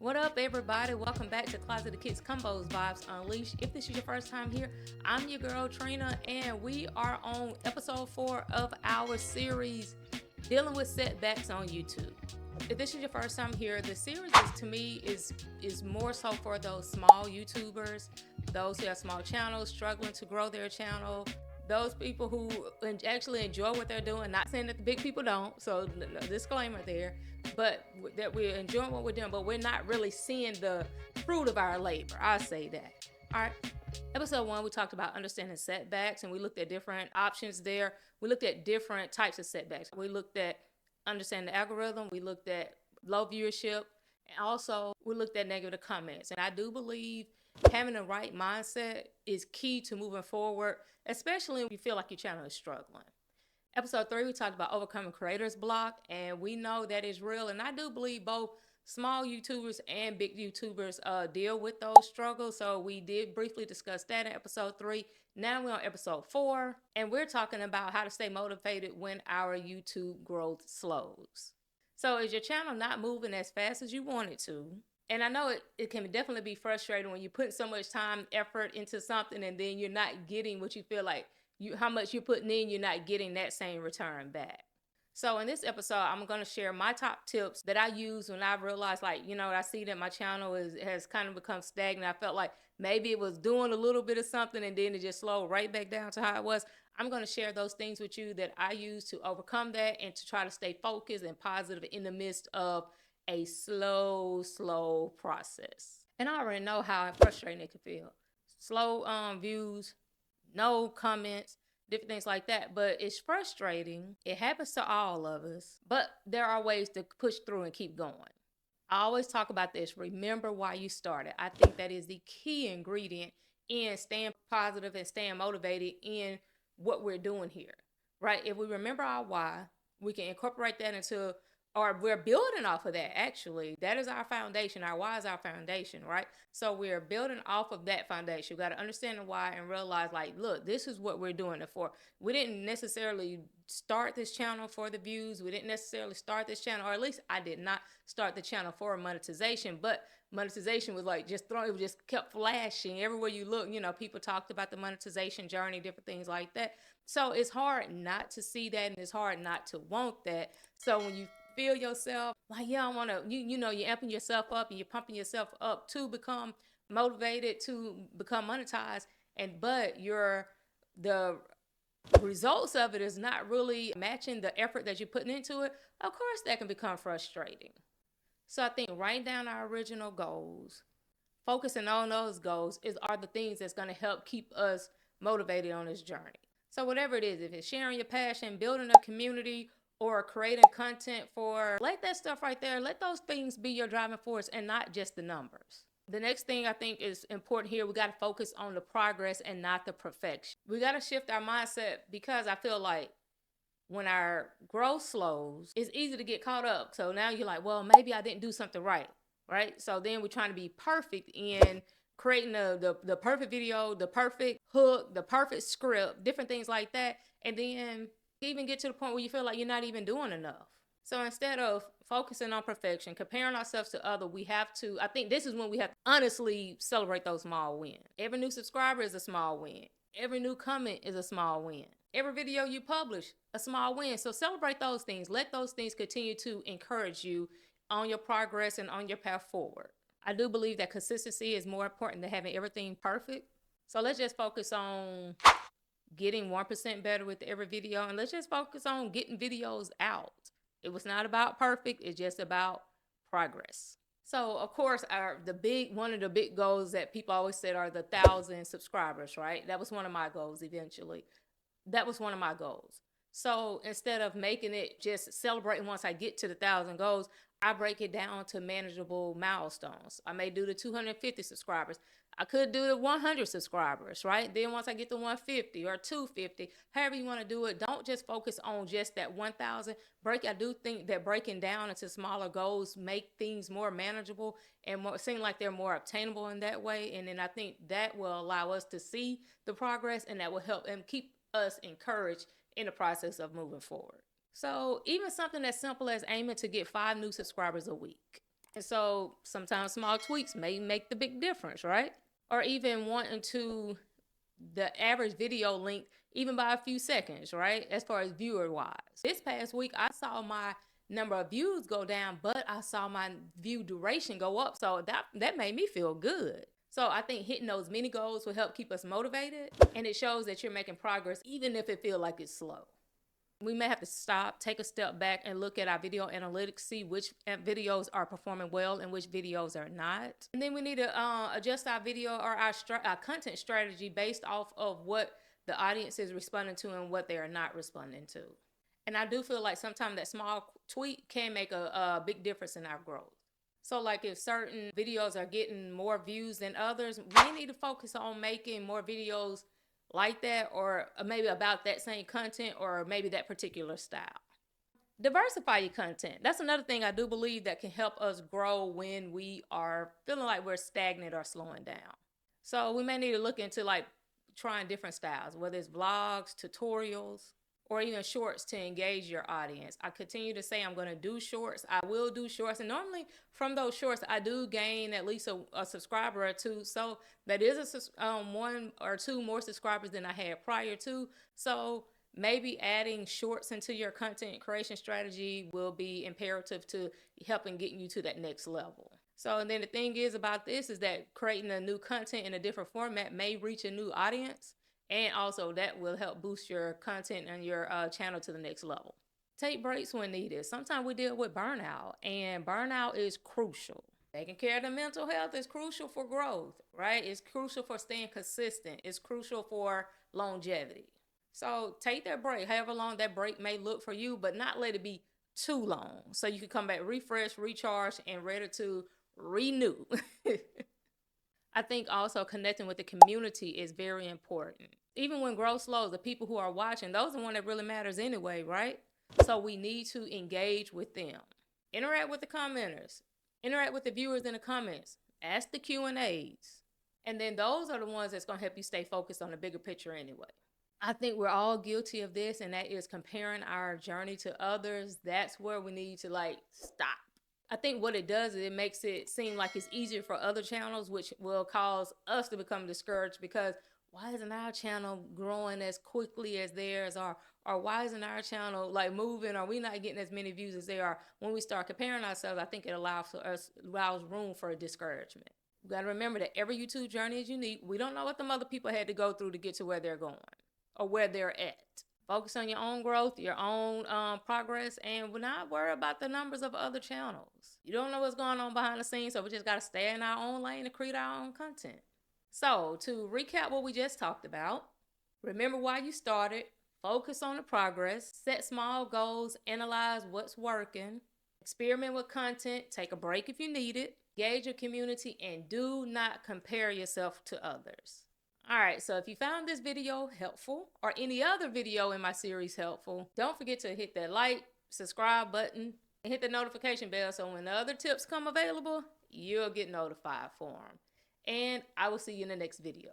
What up, everybody? Welcome back to Closet of Kids Combos Vibes Unleashed. If this is your first time here, I'm your girl Trina, and we are on episode 4 of our series dealing with setbacks on YouTube. If this is your first time here, the series to me is more so for those small YouTubers, those who have small channels, struggling to grow their channel, those people who actually enjoy what they're doing. Not saying that the big people don't, so no disclaimer there, but that we're enjoying what we're doing, but we're not really seeing the fruit of our labor. I'll say that. All right. Episode 1, we talked about understanding setbacks, and we looked at different options there. We looked at different types of setbacks. We looked at understanding the algorithm. We looked at low viewership, and also we looked at negative comments. And I do believe having the right mindset is key to moving forward, especially when you feel like your channel is struggling. Episode 3, we talked about overcoming creator's block, and we know that is real. And I do believe both small YouTubers and big YouTubers deal with those struggles. So we did briefly discuss that in episode 3. Now we're on episode 4, and we're talking about how to stay motivated when our YouTube growth slows. So is your channel not moving as fast as you want it to? And I know it can definitely be frustrating when you put so much time, effort into something, and then you're not getting what you feel like how much you're putting in, you're not getting that same return back. So in this episode, I'm going to share my top tips that I use when I realized, I see that my channel has kind of become stagnant. I felt like maybe it was doing a little bit of something and then it just slowed right back down to how it was. I'm going to share those things with you that I use to overcome that and to try to stay focused and positive in the midst of a slow process. And I already know how frustrating it can feel. Slow views, no comments, different things like that. But it's frustrating. It happens to all of us. But there are ways to push through and keep going. I always talk about this. Remember why you started. I think that is the key ingredient in staying positive and staying motivated in what we're doing here, right? If we remember our why, we can incorporate that into, or we're building off of that, actually. That is our foundation. Our why is our foundation, right? So we're building off of that foundation. We got to understand the why and realize, look, this is what we're doing it for. We didn't necessarily start this channel for the views. We didn't necessarily start this channel, or at least I did not start the channel for monetization, but monetization was it just kept flashing everywhere you look. People talked about the monetization journey, different things like that. So it's hard not to see that, and it's hard not to want that. So when you feel yourself I want to, you're amping yourself up and you're pumping yourself up to become motivated, to become monetized, but the results of it is not really matching the effort that you're putting into it. Of course, that can become frustrating. So I think writing down our original goals, focusing on those goals are the things that's going to help keep us motivated on this journey. So whatever it is, if it's sharing your passion, building a community, or creating content let that stuff right there, let those things be your driving force and not just the numbers. The next thing I think is important here, we got to focus on the progress and not the perfection. We got to shift our mindset, because I feel like when our growth slows, it's easy to get caught up. So now you're like, well, maybe I didn't do something right? So then we're trying to be perfect in creating the perfect video, the perfect hook, the perfect script, different things like that. And then even get to the point where you feel like you're not even doing enough. So instead of focusing on perfection, comparing ourselves to others, I think this is when we have to honestly celebrate those small wins. Every new subscriber is a small win. Every new comment is a small win. Every video you publish, a small win. So celebrate those things. Let those things continue to encourage you on your progress and on your path forward. I do believe that consistency is more important than having everything perfect. So let's just focus on getting 1% better with every video, and let's just focus on getting videos out. It was not about perfect, it's just about progress. So of course, one of the big goals that people always said are the 1,000 subscribers, right? That was one of my goals eventually. That was one of my goals. So instead of making it just celebrating once I get to the 1,000 goals, I break it down to manageable milestones. I may do the 250 subscribers. I could do the 100 subscribers, right? Then once I get to 150 or 250, however you want to do it, don't just focus on just that 1,000. I do think that breaking down into smaller goals make things more manageable and seem like they're more obtainable in that way. And then I think that will allow us to see the progress, and that will help and keep us encouraged in the process of moving forward. So even something as simple as aiming to get 5 new subscribers a week. And so sometimes small tweaks may make the big difference, right? Or even wanting to the average video length even by a few seconds, right? As far as viewer wise. This past week, I saw my number of views go down, but I saw my view duration go up. So that made me feel good. So I think hitting those mini goals will help keep us motivated, and it shows that you're making progress even if it feels like it's slow. We may have to stop, take a step back, and look at our video analytics, see which videos are performing well and which videos are not. And then we need to adjust our video or our content strategy based off of what the audience is responding to and what they are not responding to. And I do feel like sometimes that small tweak can make a big difference in our growth. So like if certain videos are getting more views than others, we need to focus on making more videos like that, or maybe about that same content, or maybe that particular style. Diversify your content. That's another thing I do believe that can help us grow when we are feeling like we're stagnant or slowing down. So we may need to look into like trying different styles, whether it's vlogs, tutorials, or even shorts to engage your audience. I continue to say I'm going to do shorts. I will do shorts. And normally from those shorts, I do gain at least a subscriber or two. So that is one or two more subscribers than I had prior to. So maybe adding shorts into your content creation strategy will be imperative to helping getting you to that next level. So, and then the thing is about this is that creating a new content in a different format may reach a new audience. And also that will help boost your content and your channel to the next level. Take breaks when needed. Sometimes we deal with burnout, and burnout is crucial. Taking care of the mental health is crucial for growth, right? It's crucial for staying consistent. It's crucial for longevity. So take that break, however long that break may look for you, but not let it be too long. So you can come back refreshed, recharged, and ready to renew. I think also connecting with the community is very important. Even when growth slows, the people who are watching, those are the one that really matters anyway, right? So we need to engage with them. Interact with the commenters. Interact with the viewers in the comments. Ask the Q&As. And then those are the ones that's going to help you stay focused on the bigger picture anyway. I think we're all guilty of this, and that is comparing our journey to others. That's where we need to stop. I think what it does is it makes it seem like it's easier for other channels, which will cause us to become discouraged because why isn't our channel growing as quickly as theirs, or why isn't our channel moving, or we not getting as many views as they are? When we start comparing ourselves, I think it allows room for a discouragement. You got to remember that every YouTube journey is unique. We don't know what them other people had to go through to get to where they're going or where they're at. Focus on your own growth, your own progress, and we're not worried about the numbers of other channels. You don't know what's going on behind the scenes, so we just got to stay in our own lane and create our own content. So to recap what we just talked about, remember why you started, focus on the progress, set small goals, analyze what's working, experiment with content, take a break if you need it, engage your community, and do not compare yourself to others. All right, so if you found this video helpful or any other video in my series helpful, don't forget to hit that like, subscribe button, and hit the notification bell so when the other tips come available, you'll get notified for them. And I will see you in the next video.